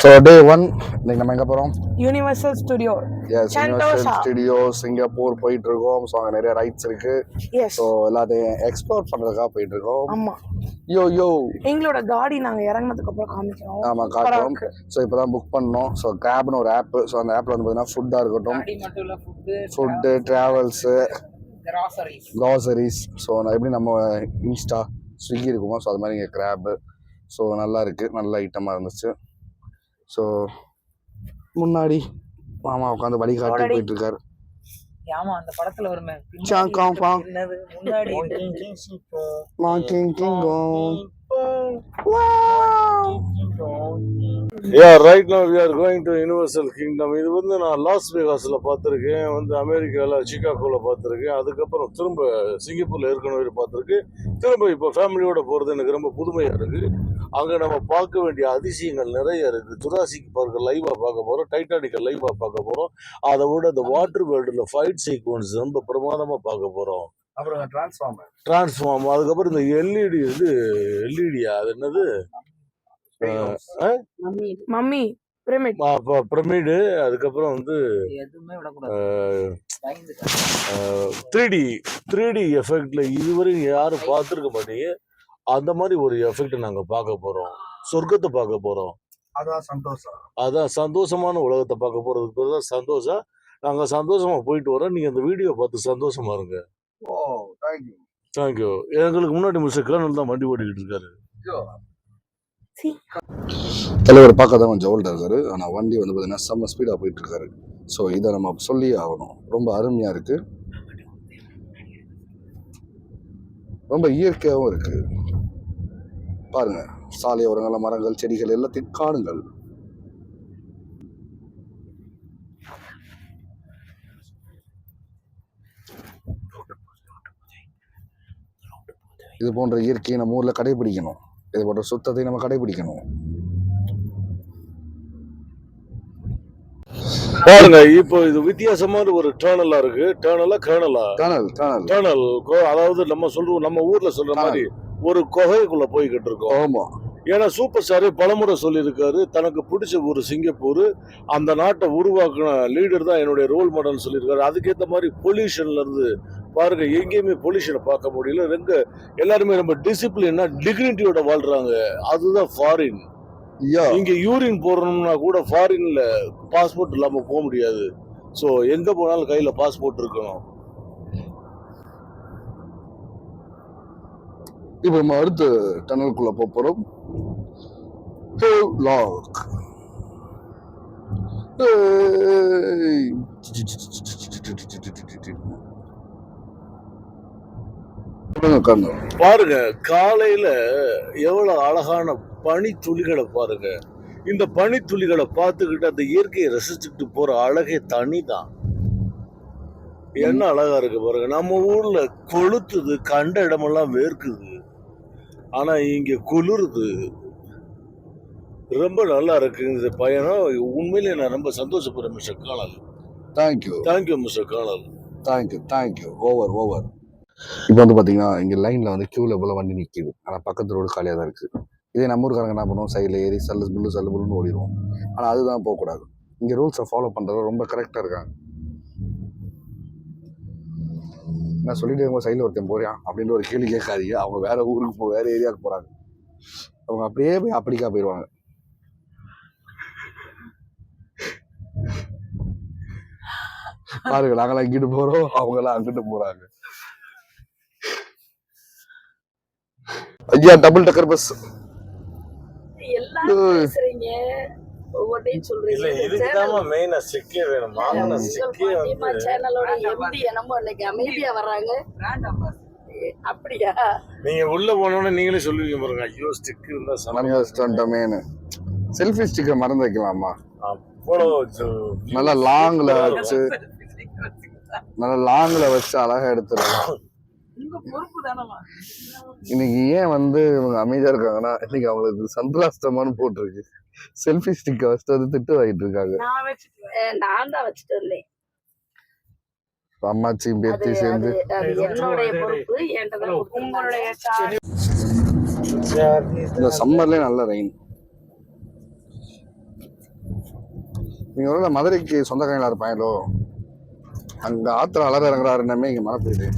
So day 1 இன்னைக்கு நம்ம எங்க போறோம்? Universal studio. Yes, universal studio Singapore போயிட்டு இருக்கோம். ஸோ அங்கே நிறைய ரைட்ஸ் இருக்கு. ஸோ எல்லாத்தையும் எக்ஸ்ப்ளோர் பண்றதுக்காக போயிட்டு இருக்கோம். ஆமா. யோ எங்களோட காடி நாங்க இறங்கினதுக்கு அப்புறம் காமிக்கிறோம். ஆமா காட்டுறோம். ஸோ இப்போதான் புக் பண்ணோம். ஸோ கேப்னு ஒரு ஆப். ஸோ அந்த ஆப்ல வந்து பார்த்தீங்கன்னா ஃபுட்டா இருக்கட்டும், ஃபுட்டு, டிராவல்ஸு, க்ராசரிஸ். ஸோ எப்படி நம்ம இன்ஸ்டா ஸ்விக்கி இருக்குமோ ஸோ அது மாதிரி இங்கே கிராப்பு. ஸோ நல்லா இருக்கு, நல்ல ஐட்டமாக இருந்துச்சு. ஸோ முன்னாடி மாமா உட்காந்து வழிகாட்டி போயிட்டு இருக்காரு. ஆமா அந்த படத்துல வருமே right now we are going to Universal Kingdom. இது வந்து நான் லாஸ் வேகாஸ்ல பார்த்துருக்கேன், வந்து அமெரிக்காவில் சிகாகோவில் பார்த்துருக்கேன், அதுக்கப்புறம் திரும்ப சிங்கப்பூர்ல ஏற்கனவே பார்த்துருக்கு, திரும்ப இப்போ ஃபேமிலியோட போகிறது எனக்கு ரொம்ப புதுமையாக இருக்குது. அங்கே நம்ம பார்க்க வேண்டிய அதிசயங்கள் நிறைய இருக்குது. ஜுராசிக் பார்க்க லைவாக பார்க்க போகிறோம், டைட்டானிக்கை லைவாக பார்க்க போகிறோம், அதை விட இந்த வாட்டர் வேர்ல்டில் ஃபைட் சீக்வன்ஸ் ரொம்ப பிரமாதமாக பார்க்க போகிறோம். அப்புறம் டிரான்ஸ்ஃபார்ம், அதுக்கப்புறம் இந்த எல்இடி வந்து எல்இடியா அது என்னது மம்மி பிரமிடு, அதுக்கப்புறம் வந்து 3D எஃபெக்ட்ல இதுவரை யாரும் பார்த்துருக்க மாட்டீங்க. அந்த மாதிரி ஒரு எஃபெக்ட் நாங்க பார்க்க போறோம், சொர்க்கத்தை பார்க்க போறோம். அதான் சந்தோஷமான உலகத்தை பார்க்க போறதுக்கு பேர் தான் சந்தோஷம். நாங்க சந்தோஷமா போயிட்டு வரோம். நீங்க அந்த வீடியோ பார்த்து சந்தோஷமா இருங்க. தேங்க்யூ. எங்களுக்கு முன்னாடி மிஸ்டர் கர்னல் தான் வண்டி ஓட்டிக்கிட்டு இருக்காரு. தலைவர் பார்க்க தான் கொஞ்சம் ஓல்டாக இருக்காரு, ஆனால் வண்டி வந்து பார்த்தீங்கன்னா செம்ம ஸ்பீடாக போயிட்டு இருக்காரு. ஸோ இதை நம்ம சொல்லி ஆகணும். ரொம்ப அருமையாக இருக்கு, ரொம்ப இயற்கையாகவும் இருக்கு. பாருங்க, சாலை ஓரங்கள், மரங்கள், செடிகள் எல்லாத்தையும் காணுங்கள். இது போன்ற இயற்கையை நம்ம ஊர்ல கடைபிடிக்கணும். இது போன்ற சுத்தத்தை நம்ம கடைபிடிக்கணும். பாருங்க, இப்போ இது வித்தியாசமான ஒரு டேர்னலா இருக்கு. டேர்னல் அதாவது நம்ம சொல்றோம், நம்ம ஊர்ல சொல்ற மாதிரி ஒரு குகைக்குள்ள போய்கிட்டு இருக்கோம். ஆமா, ஏன்னா சூப்பர் ஸ்டாரே பலமுறை சொல்லியிருக்காரு, தனக்கு பிடிச்ச ஒரு சிங்கப்பூர், அந்த நாட்டை உருவாக்குன லீடர் தான் என்னுடைய ரோல் மாடல்னு சொல்லியிருக்காரு. அதுக்கேற்ற மாதிரி பொல்யூஷன்ல இருந்து பாருங்க, எங்கேயுமே பொல்யூஷனை பார்க்க முடியல. எல்லாருமே ரொம்ப டிசிப்ளினா டிக்னிட்டியோட வாழ்றாங்க. அதுதான் ஃபாரின். இங்க யூரின் போடணும்னா கூட ஃபாரின்ல பாஸ்போர்ட் இல்லாம போக முடியாது. ஸோ எங்க போனாலும் கையில பாஸ்போர்ட் இருக்கணும். இப்போ நம்ம அடுத்த டனலுக்குள்ள போறோம். பாருங்க, காலையில எவ்வளவு அழகான பனி துளிகளை பாருங்க. இந்த பனி துளிகளை பார்த்துக்கிட்டு அந்த இயற்கையை ரசிச்சுக்கிட்டு போற அழகே தனிதான். என்ன அழகா இருக்கு பாருங்க. நம்ம ஊர்ல கொளுத்துது, கண்ட இடமெல்லாம் வேர்க்குது, ஆனா இங்க குளிருது. ரொம்ப நல்லா இருக்கு இந்த பயணம். உண்மையிலே நான் ரொம்ப சந்தோஷப்படுறேன் மிஸ்டர் கானல். தேங்க்யூ மிஸ்டர் கானல். தேங்க்யூ. ஓவர். இப்போ வந்து பார்த்தீங்கன்னா இங்கே லைனில் வந்து க்யூவில் போல வண்டி நிற்கிது, ஆனால் பக்கத்து ரோடு காலியாக தான் இருக்குது. இதே நம்ம ஊருக்காரங்க என்ன பண்ணுவோம், சைடில் ஏறி சல்லு புல்லுன்னு ஓடிடுவோம். ஆனால் அதுதான் போகக்கூடாது. இங்கே ரூல்ஸை ஃபாலோ பண்ணுறது ரொம்ப கரெக்டாக இருக்காங்க. நான் சொல்லிட்டு அவங்க சைடில் ஒருத்தன் போறியா அப்படின்ற ஒரு கேள்வி கேட்காதீங்க. அவங்க வேற ஊருக்கு வேற ஏரியாவுக்கு போகிறாங்க. அவங்க அப்படியே போய் அப்படிக்கா போயிடுவாங்க. பாருங்க, நாங்களாம் இங்கிட்டு போகிறோம், அவங்களாம் அங்கிட்டு போகிறாங்க. ஐயா, டபுள் டக்கர் பஸ். நீங்க உள்ள போனோட நீங்களே சொல்லுவீங்க பாருங்க, ஐயோ ஸ்டிக் இருந்தா செல்ஃபி ஸ்டிக்கர் மறந்து வைக்கலாமா? நல்லா லாங்ல வச்சு அழகா எடுத்துருக்கோம். இன்னைக்கு ஏன் வந்து இவங்க அமைதியா இருக்காங்கன்னா, இன்னைக்கு அவங்களுக்கு சந்திராஷ்டமானு போட்டிருக்கு. செல்ஃபி ஸ்டிக்க வச்சுட்டு வந்து திட்டு வாங்கிட்டு இருக்காங்க. அம்மாச்சி பேத்தி சேர்ந்து இந்த சம்மர்லயே நல்ல ரெயின். நீங்க ஒரு மதுரைக்கு சொந்தக்காரங்களா இருப்பாங்களோ, அங்க ஆத்துல அலற இறங்குறாருன்னமே இங்க மழை பெய்யுது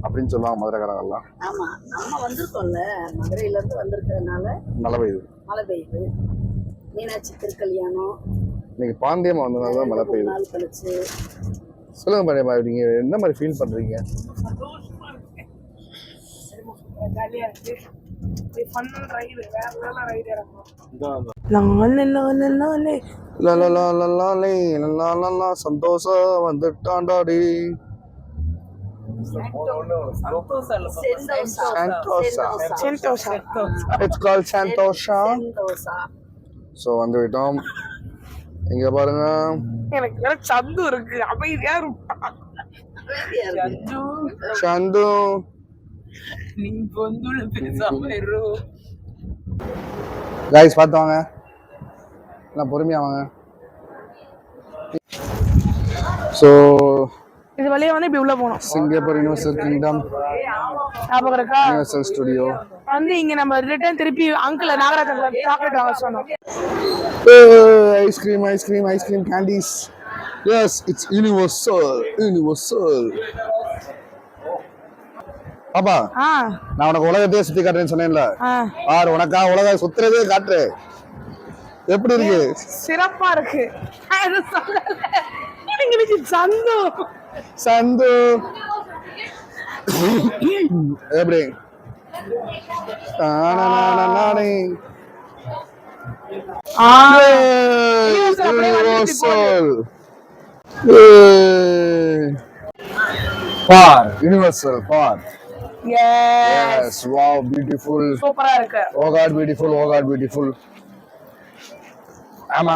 அப்படின்னு சொல்லுவாங்க மதுரைக்காரங்கெல்லாம். ஆமா, நம்ம வந்திருக்கோம்ல, மதுரையில இருந்து வந்திருக்கிறதுனால மழை பெய்யுது. மழை பெய்யுது. மீனாட்சி திருக்கல்யாணம் இன்னைக்கு பாண்டியம்மா வந்ததுனால தான் மழை பெய்யுது. நாள் கழிச்சு. சொல்லுங்க பாண்டியம்மா, நீங்க என்ன மாதிரி ஃபீல் பண்றீங்க? ஜாலியா இருக்கு. ஃபன் ரைடு, வேற லெவல் ரைடு இறங்கும். சந்தோஷம் வந்துட்டாண்டாடி. Sentosa. It's called Santosha. Sentosa. So வந்து விட்டோம். இங்க பாருங்க, எனக்கு வேற சந்து இருக்கு, அமைதியா இருப்பான். அமைதியா இருக்கு. சந்து. நீ பொந்துல பேசாம இரு. கைஸ் பார்த்து வாங்க, நான் பொறுமையா வாங்க. ஸோ இது வழியா வந்து இப்படி உள்ள போனோம். சிங்கப்பூர் யுனிவர்சல் கிங்டம், ஞாபகம் இருக்கா? Universal studio. வந்து இங்க நம்ம ரிட்டர்ன் திருப்பி அங்கிள் நாகராஜன் சாக்லேட் வாங்க சொன்னோம். Ice cream ice cream ice cream candies. Yes, it's universal. Universal. பாப்பா, நான் உனக்கு உலகத்தையே சுத்தி காட்டுறேன்னு சொன்னேன்ல, ஆறு உனக்கா உலக சுத்துறதே காட்டுறேன். எப்படி இருக்கு? சிறப்பா இருக்கு. சந்து சந்து எப்படி? Universal park. Yes, wow, beautiful. சூப்பரா இருக்கு. Oh God, beautiful. Oh God, beautiful. ஆமா.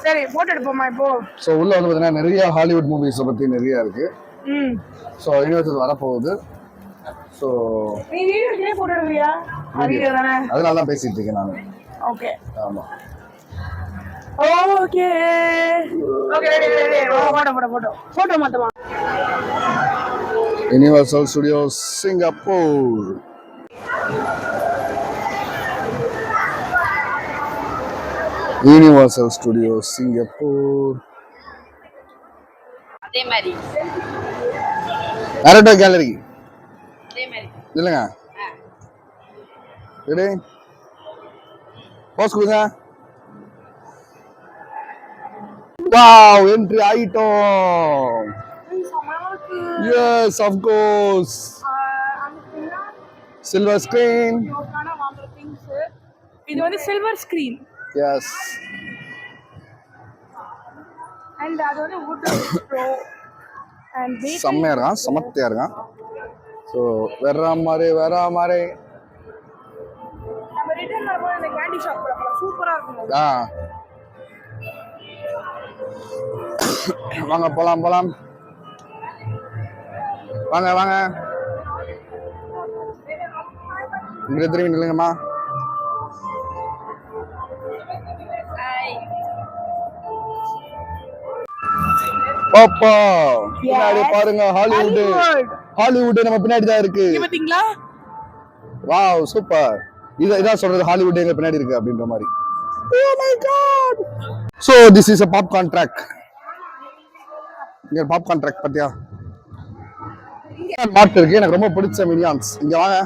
சரி, போட்டோ எடுப்போமா இப்போ? ஸோ உள்ள வந்து பார்த்தீங்கன்னா நிறைய ஹாலிவுட் மூவிஸை பற்றி நிறைய இருக்கு. ஸோ யூனிவர்சல் வரப்போகுது. ஸோ நீ வீடியோ போட்டோ எடுக்கிறியா? வீடியோ தானே, அதனால தான் பேசிட்டு இருக்கேன் நான். ஓகே ஆமா, ஓகே ஓகே, ரெடி போட்டோ மாத்தமா. Universal Studios Singapore. Universal Studios Singapore. அதே மாதிரி நரேட்டோ கேலரி அதே மாதிரி இல்லைங்க. ரெடி, போஸ் கொடுங்க. வாவ், என்ட்ரி ஆயிட்டோம். Yes, of course. Silver screen. இது வந்து சில்வர் ஸ்கிரீன். Yes. And அது வந்து wood pro and செம்மையா இருக்கான், சமத்தியா இருக்கான். ஸோ வேற மாதிரி நம்ம ரிட்டர்ன் வரும்போது இந்த கேண்டி ஷாப் போலாம், சூப்பரா இருக்கும். வாங்க போலாம் வாங்க இங்க திரும்பி நில்லுங்கம்மா. பாப்பா பின்னாடி பாருங்க, ஹாலிவுட் நம்ம பின்னாடி தான் இருக்கு. பாத்தீங்களா? Wow, super. இதான் சொல்றது, ஹாலிவுட் எங்க பின்னாடி இருக்கு அப்படின்ற மாதிரி. Oh my god. So this is a popcorn track. இங்க பாப்கார்ன் ட்ரக் பாத்தியா? மார்ட் இருக்கு, எனக்கு ரொம்ப பிடிச்ச மினியான்ஸ். இங்க வாங்க.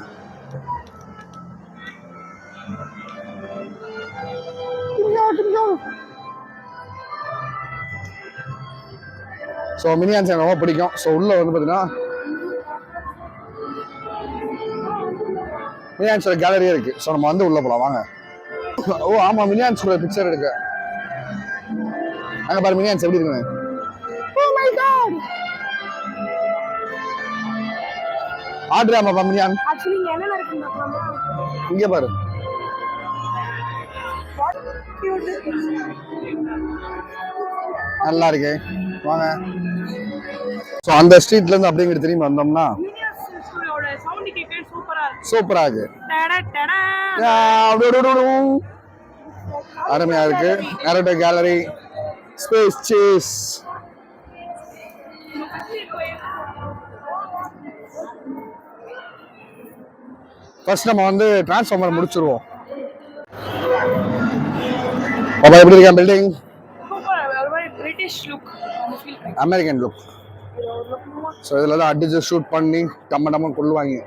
ஸோ மினியான்ஸ் எனக்கு ரொம்ப பிடிக்கும். ஸோ உள்ள வந்து பார்த்தீங்கன்னா மினியான்ஸோட கேலரியே இருக்கு. ஸோ நம்ம வந்து உள்ள போகலாம் வாங்க. ஓ ஆமா, மினியான்ஸ் கூட பிக்சர் எடுக்க. அங்க பாரு மினியான்ஸ் எப்படி இருக்குன்னு. Oh my god. ஆட்ரா பாப்பா மினியான். ஆக்சுவலி இங்க என்ன நடக்குன்னு பார்க்கலாமா? இங்க பாரு. நல்லா இருக்கு, வாங்க. ஸோ அந்த ஸ்ட்ரீட்ல இருந்து அப்படிங்கிற திரும்பி வந்தோம்னா சூப்பரா இருக்கு, அருமையா இருக்கு. நரேட்டோ கேலரி, ஸ்பேஸ் சேஸ். ஃபர்ஸ்ட் நம்ம வந்து டிரான்ஸ்ஃபார்மர் முடிச்சிருவோம். பாப்பா எப்படி இருக்கா பில்டிங்? பிரிட்டிஷ் லுக் அந்த ஃபீல் கிடைக்கும். American look. இது ஒரு லுக்மா ஸோ இதில் தான் அடிச்சு ஷூட் பண்ணி டம்ம கொள்ளுவாங்க.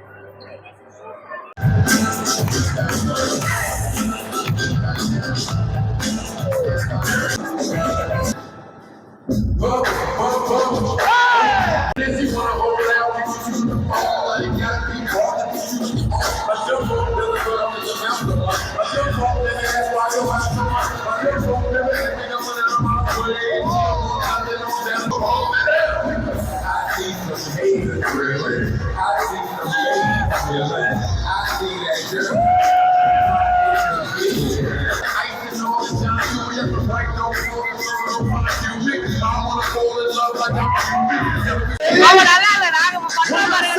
அவன் நல்லா இல்ல நாங்க பண்ற மாதிரி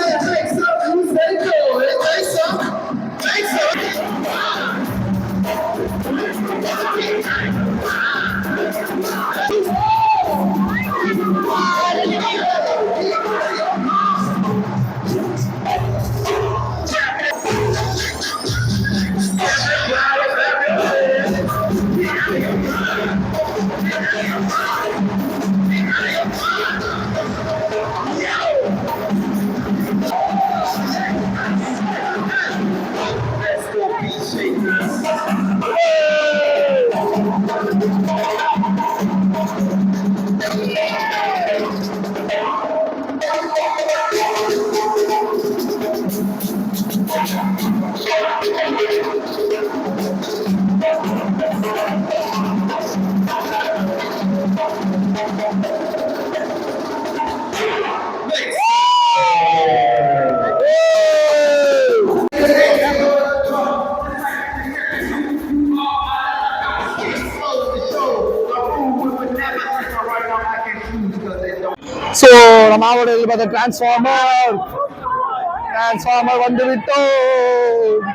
ஸோ நம்ம ஆவடையில் பார்த்த டிரான்ஸ்ஃபார்மர் வந்து விட்டோம்.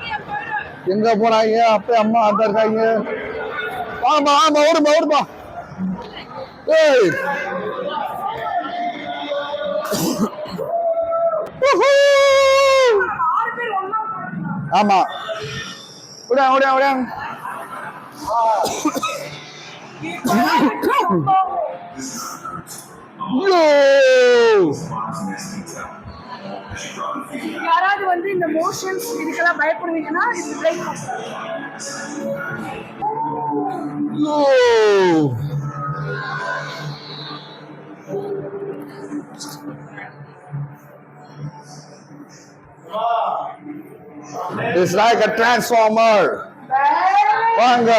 எங்க போனாங்க? அப்பா அம்மா அந்த இருக்காங்க. ஆமா ஓடுப்பா. ஏய் ஆமா ஓடியா யாராவது வந்து இந்த மோஷன்ஸ் இதுக்கெல்லாம் பயப்படுவீங்கன்னா இது try It's like a transformer. வாங்க.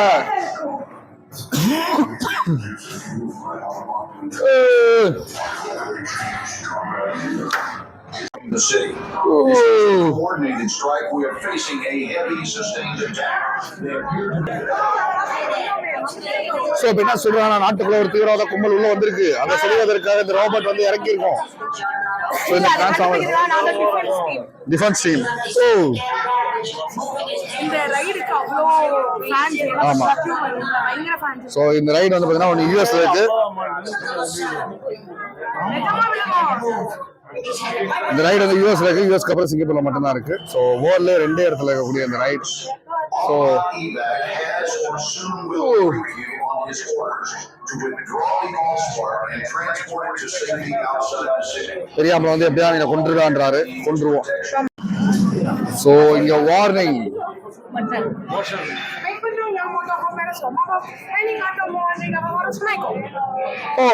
The city. This is a coordinated strike. We are facing a heavy sustained attack. So இப்போ என்ன சொல்றாங்க? நாட்டுக்குள்ள ஒரு தீவிரவாத கும்பல் உள்ள வந்திருக்கு. அதை சொல்வதற்காக இந்த ரோபோட் வந்து இறக்கியிருக்கோம். ஸோ இந்த டிரான்ஸ்ஃபார்மர் டிஃபென்ஸ் டீம். ஓ இந்த ரைடுக்கு அவ்வளோ ஃபேன்ஸ் ஆமா. பயங்கர ஃபேன்ஸ். ஸோ இந்த ரைடு வந்து பார்த்தீங்கன்னா ஒன்று யூஎஸ்ல இருக்கு. இந்த ரைடு வந்து யூஎஸ்ல இருக்கு. யூஎஸ்க்கு அப்புறம் சிங்கப்பூர்ல மட்டும்தான் இருக்கு. ஸோ வேர்ல்ட்ல 2 இடத்துல இருக்கக்கூடிய இந்த ரைட். ஸோ தெரியாமல வந்து எப்படியா நீங்க கொண்டுருக்கான்றாரு. கொண்டுருவோம். ஸோ இங்க வார்னிங். ஓ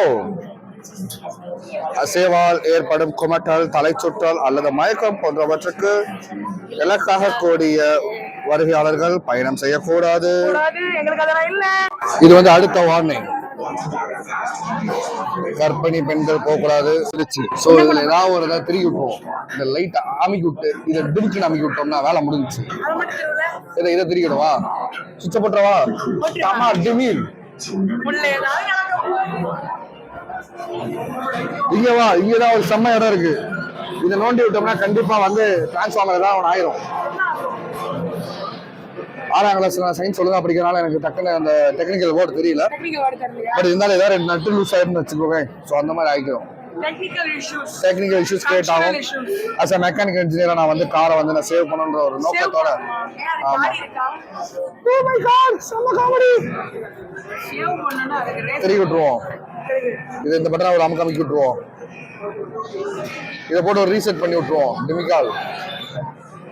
அசைவால் ஏற்படும் குமட்டல், தலைச்சுற்றல் அல்லது மயக்கம் போன்றவற்றுக்கு இலக்காக கூடிய வருகையாளர்கள் பயணம் செய்யக்கூடாது. இது வந்து அடுத்த வார்னிங். கர்ப்பிணி பெண்கள் போகக்கூடாது. ஸோ இதுல ஏதாவது ஒரு இதை திருப்பி விட்டுருவோம். இந்த லைட்டை அமைக்கி விட்டு இதை டிமுக்குன்னு அமைக்கி விட்டோம்னா வேலை முடிஞ்சிச்சு. இதை திருக்கிடுவா, சுவிட்ச போட்டுறவா. ஆமா டிமில் இங்கவா. இங்கதான் ஒரு செம்ம இடம் இருக்கு. இதை நோண்டி விட்டோம்னா கண்டிப்பா வந்து டிரான்ஸ்ஃபார்மர் தான் ஒன்று ஆயிரும். 6ஆம் கிளாஸ்ல சயின்ஸ் ஒழுங்கா படிக்கிறனால எனக்கு டக்குன்னு அந்த டெக்னிக்கல் வேர்டு தெரியல. பட் இருந்தாலும் ஏதாவது 2 நட்டு லூஸ் ஆயிருன்னு வச்சுக்கோங்க. ஸோ அந்த மாதிரி ஆகிக்கிறோம். டெக்னிக்கல் இஷ்யூஸ் கிரியேட் ஆகும். அஸ் அ மெக்கானிக்கல் இன்ஜினியரா நான் வந்து காரை வந்து நான் சேவ் பண்ணணுன்ற ஒரு நோக்கத்தோட. ஆமா. ஓ மை காட் செம்ம காமெடி. திருப்பி விட்டுருவோம். இது இந்த பட்டனை ஒரு அமுக்கி விட்டுருவோம். இதை போட்டு ஒரு ரீசெட் பண்ணி விட்டுருவோம். டிமிக்கால்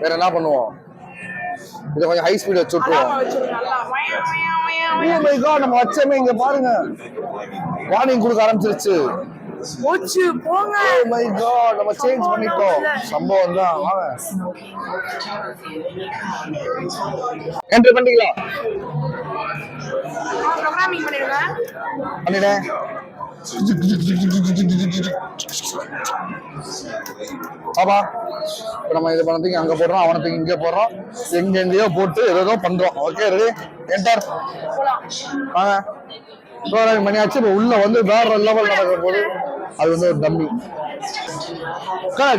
வேற என்ன பண்ணுவோம்? இதை கொஞ்சம் ஹை ஸ்பீட் வச்சு விட்டுருவோம். Oh my God, நம்ம வச்சமே இங்க பாருங்க வார்னிங் கொடுக்க ஆரம்பிச்சிருச்சு. போச்சு போங்க. Oh my God, நம்ம சேஞ்ச் பண்ணிட்டோம். சம்பவம் தான். வாங்க என்டர் பண்ணிக்கலாம். ப்ரோகிராமிங் பண்ணிடுங்க. பண்ணிட்டேன். பாப்பா இப்போ நம்ம இது பண்ணதுக்கு அங்கே போடுறோம், அவனத்துக்கு இங்கே போடுறோம், எங்கெங்கேயோ போட்டு ஏதோ பண்றோம். ஓகே ரெடி என்டர் வாங்க. ப்ரோகிராமிங் பண்ணியாச்சு. இப்போ உள்ள வந்து வேற லெவல் நடக்கிற போது அது வந்து ஒரு டம்மி.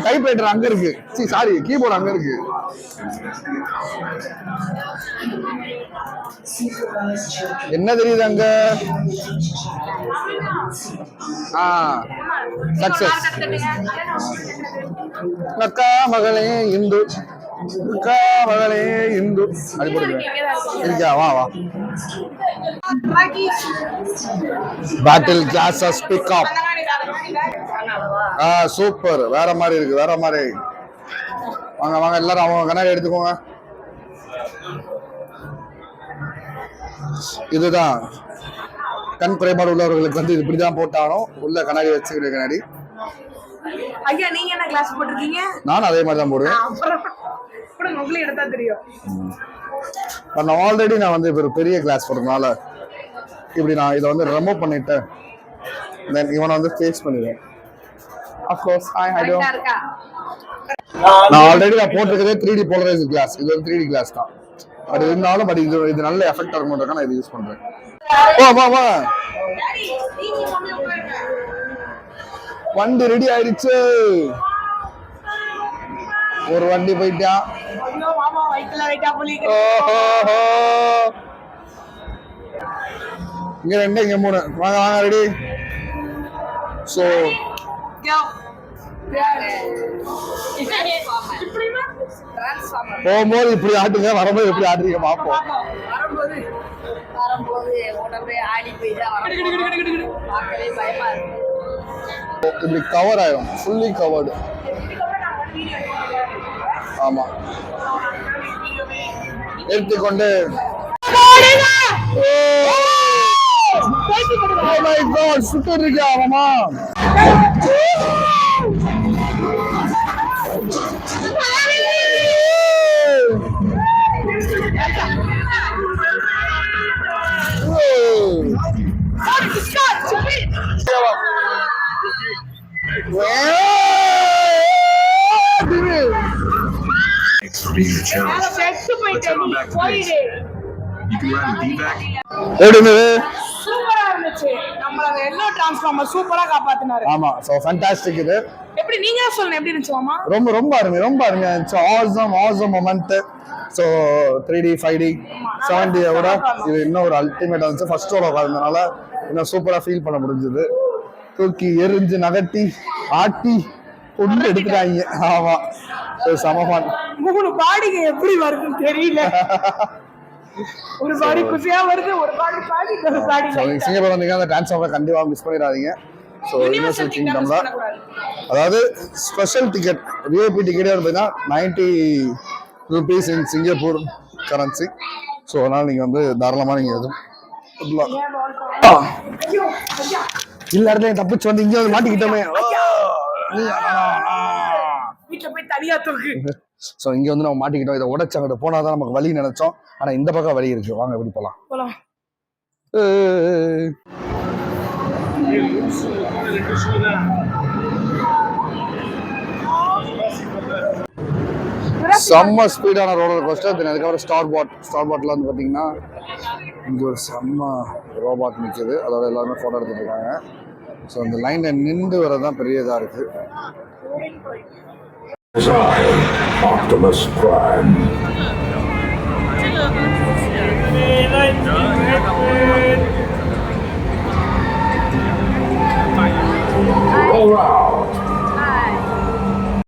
டைப்ரைட்டர் அங்க இருக்கு, சாரி கீபோர்டு அங்க இருக்கு. என்ன தெரியுது அங்க? சக்சஸ். அக்கா மகளே இந்து, அக்கா மகளே இந்து அப்படி போடுங்க. இருக்கா? வா வா. Battle classes pick up. Super. வேற மாதிரி இருக்கு, வேற மாதிரி. வாங்க வாங்க எல்லாரும் அவங்க கண்ணாடி எடுத்துக்கோங்க. இதுதான் கண் குறைபாடு உள்ளவர்களுக்கு வந்து இப்படிதான் போட்டாலும் உள்ள கண்ணாடி வச்சுக்கிற கண்ணாடி. ஐயா நீங்க என்ன கிளாஸ் போட்டிருக்கீங்க? நானும் அதே மாதிரி தான் போடுவேன். அப்புறம் உங்களுக்கு எடுத்தா தெரியும். நான் ஆல்ரெடி நான் வந்து இப்போ பெரிய கிளாஸ் போடுறதுனால இப்படி நான் இதை வந்து ரிமூவ் பண்ணிட்டேன். தென் இவனை வந்து ஃபேஸ் பண்ணிடுவேன். Of course hi hello. நான் ஆல்ரெடி நான் போட்டிருக்கதே 3D போலரைஸ் கிளாஸ். இது ஒரு 3D கிளாஸ் தான். பட் இருந்தாலும் பட் இது நல்ல எஃபெக்ட் இருக்கும்ன்றதுக்காக நான் இது யூஸ் பண்றேன். வா வா வா. வண்டி ரெடி ஆயிடுச்சு. ஒரு வண்டி போயிட்டா. இங்க ரெண்டு இங்க மூணு. வாங்க வாங்க ரெடி. சோ போகும்போது இப்படி ஆட்டுங்க, வரும்போது எப்படி ஆட்டுறீங்க பார்ப்போம். வரும்போது உடம்பே ஆடி போய்தான் பார்க்கவே பயமா இருக்கு. இப்படி கவர் ஆயிடும், ஃபுல்லி கவர்டு. ஆமா எடுத்துக்கொண்டு சுத்தம் இருக்கா ஆமா. சூப்பரா இருந்துச்சு. நம்மள எல்லோ டிரான்ஸ்ஃபார்மர் சூப்பரா காப்பாத்தினாரு. ஆமா சோ ஃபேண்டாஸ்டிக். இது எப்படி நீங்க சொல்லுங்க எப்படி இருந்துச்சு மாமா? ரொம்ப ரொம்ப அருமை, ரொம்ப அருமையா இருந்துச்சு. Awesome moment. So 3D 5D 7D விட இது இன்னும் ஒரு அல்டிமேட் இருந்துச்சு. ஃபர்ஸ்ட் ரோல உட்கார்ந்தனால இன்னும் சூப்பரா ஃபீல் பண்ண முடிஞ்சது. தூக்கி எரிஞ்சு நகட்டி ஆட்டி கொண்டு எடுத்துட்டாங்க. ஆமா சமமான். மூணு பாடிங்க எப்படி வருதுன்னு தெரியல. ஒரு பாடி குசியா வருது, ஒரு பாடி பாடி ஒரு பாடி. சிங்கப்பூர் வந்தீங்கன்னா அந்த டிரான்ஸ்ஃபார்மரை கண்டிப்பா மிஸ் பண்ணிடாதீங்க. ஸோ யூனிவர்சல் கிங்டம்ல அதாவது ஸ்பெஷல் டிக்கெட் விஐபி டிக்கெட்டே வந்து பார்த்தீங்கன்னா 90 rupees in Singapore currency. So அதனால நீங்க வந்து தாராளமா நீங்க எதுவும் இல்ல இடத்துல தப்பிச்சு வந்து இங்க வந்து மாட்டிக்கிட்டோமே. வீட்டுல போய் தனியா தூக்கு. ஸோ இங்க வந்து நம்ம மாட்டிக்கிட்டோம். இதை உடைச்சு அங்கிட்டு போனாதான் நமக்கு வழி நினைச்சோம். ஆனா இந்த பக்கம் வழி இருக்கு. வாங்க எப்படி போலாம். செம்ம ஸ்பீடான ரோலர் கோஸ்டர். அதுக்கப்புறம் ஸ்டார் பாட்ல வந்து பாத்தீங்கன்னா இங்க ஒரு செம்ம ரோபாட் நிக்குது. அதோட எல்லாருமே போட்டோ எடுத்துட்டு இருக்காங்க. ஸோ இந்த லைன்ல நின்று வரதான் பெரிய இதா இருக்கு. Optimus Prime. All right.